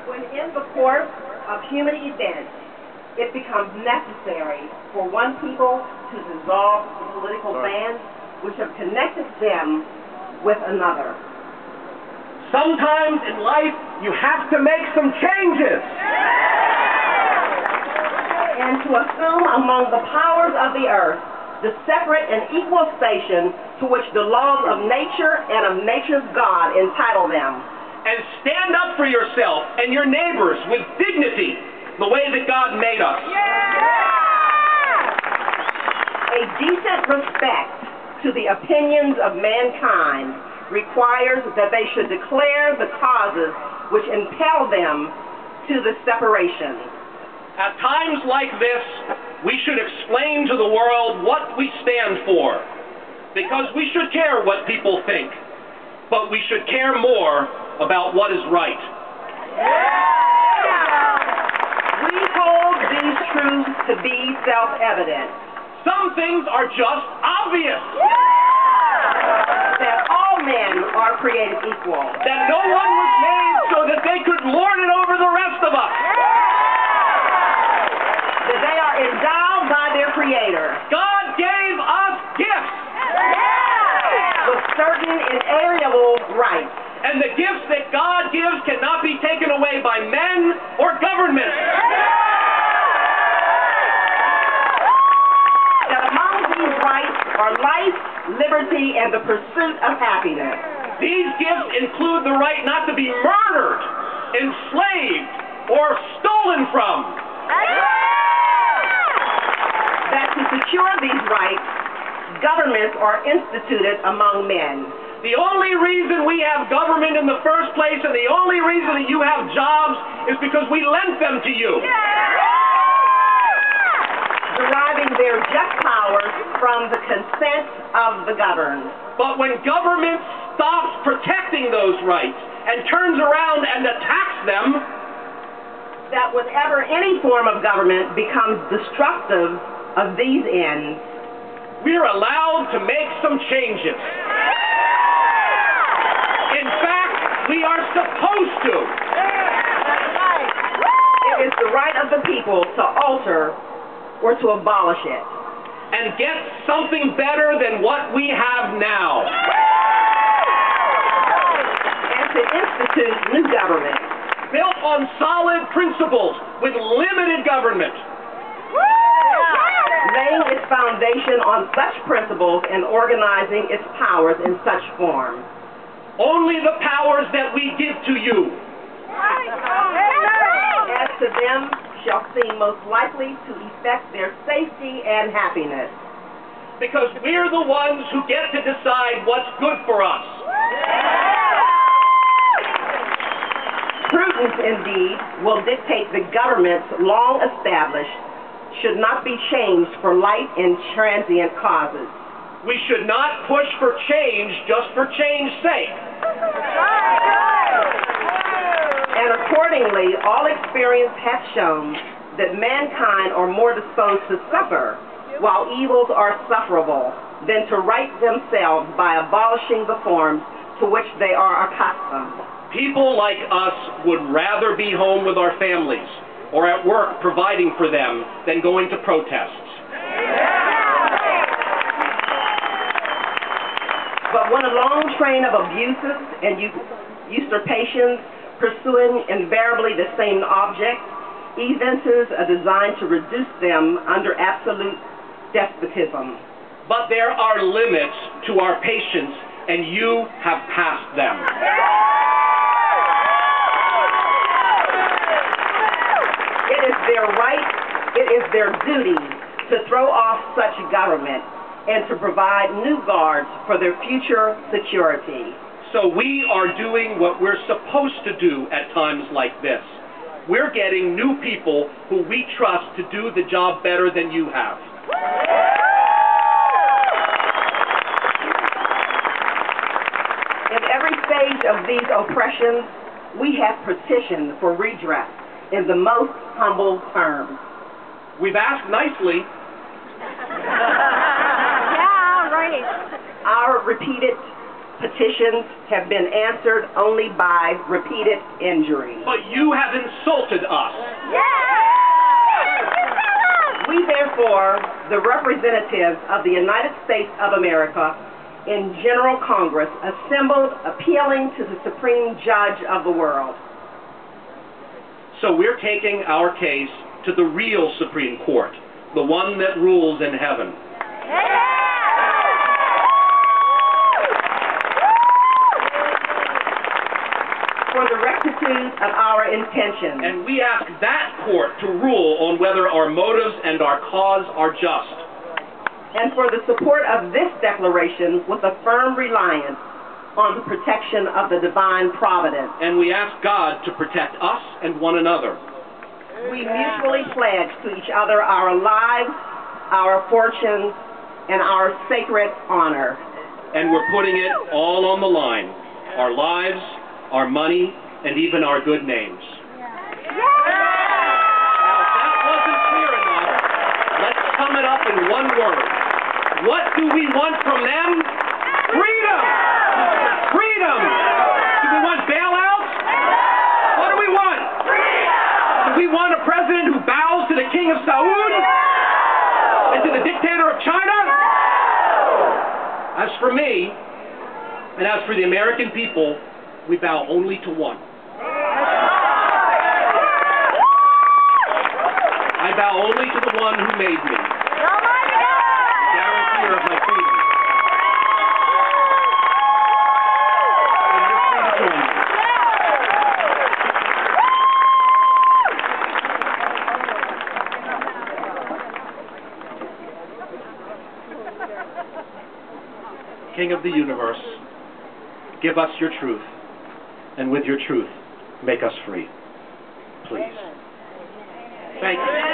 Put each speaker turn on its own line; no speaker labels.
When in the course of human events, it becomes necessary for one people to dissolve the political bands which have connected them with another.
Sometimes in life, you have to make some changes.
And to assume among the powers of the earth the separate and equal station to which the laws of nature and of nature's God entitle them.
And stand up for yourself and your neighbors with dignity, the way that God made us.
A decent respect to the opinions of mankind requires that they should declare the causes which impel them to the separation.
At times like this, we should explain to the world what we stand for, because we should care what people think, but we should care more about what is right.
We hold these truths to be self-evident.
Some things are just obvious.
That all men are created equal.
That no one was made so that they could lord it over the rest of us.
That they are endowed by their Creator.
God gave us gifts.
With certain inalienable rights.
And the gifts that God gives cannot be taken away by men or government.
That among these rights are life, liberty, and the pursuit of happiness.
These gifts include the right not to be murdered, enslaved, or stolen from.
That to secure these rights, governments are instituted among men.
The only reason we have government in the first place and the only reason that you have jobs is because we lent them to you.
Deriving their just powers from the consent of the governed.
But when government stops protecting those rights and turns around and attacks them,
that whenever any form of government becomes destructive of these ends,
we're allowed to make some changes. In fact, we are supposed to.
It is the right of the people to alter or to abolish it.
And get something better than what we have now.
And to institute new government.
Built on solid principles with limited government.
Laying its foundation on such principles and organizing its powers in such form.
Only the powers that we give to you.
As to them shall seem most likely to effect their safety and happiness.
Because we're the ones who get to decide what's good for us.
Prudence, indeed, will dictate the governments long established should not be changed for light and transient causes.
We should not push for change just for change's sake.
And accordingly, all experience hath shown that mankind are more disposed to suffer while evils are sufferable than to right themselves by abolishing the forms to which they are accustomed.
People like us would rather be home with our families or at work providing for them than going to protests.
But when a long train of abuses and usurpations pursuing invariably the same object evinces a design to reduce them under absolute despotism.
But there are limits to our patience, and you have passed them.
It is their right, it is their duty to throw off such government and to provide new guards for their future security.
So we are doing what we're supposed to do at times like this. We're getting new people who we trust to do the job better than you have.
In every stage of these oppressions, we have petitioned for redress in the most humble terms.
We've asked nicely.
Yeah, right.
Our repeated petitions have been answered only by repeated injury.
But you have insulted us.
We therefore, the representatives of the United States of America in General Congress, assembled appealing to the Supreme Judge of the world.
So we're taking our case to the real Supreme Court, the one that rules in heaven.
For the rectitude of our intentions.
And we ask that court to rule on whether our motives and our cause are just.
And for the support of this declaration with a firm reliance on the protection of the divine providence.
And we ask God to protect us and one another.
We mutually pledge to each other our lives, our fortunes, and our sacred honor.
And we're putting it all on the line. Our lives, our money, and even our good names. Now, if that wasn't clear enough, let's sum it up in one word. What do we want from them? Freedom! Freedom! Do we want bailouts? What do we want? Freedom! Do we want a president who bows to the king of Saud? And to the dictator of China? As for me, and as for the American people, we bow only to one. I bow only to the one who made me. Guarantor of my freedom. And you're free to join me. King of the universe, give us your truth, and with your truth, make us free. Please. Thank you.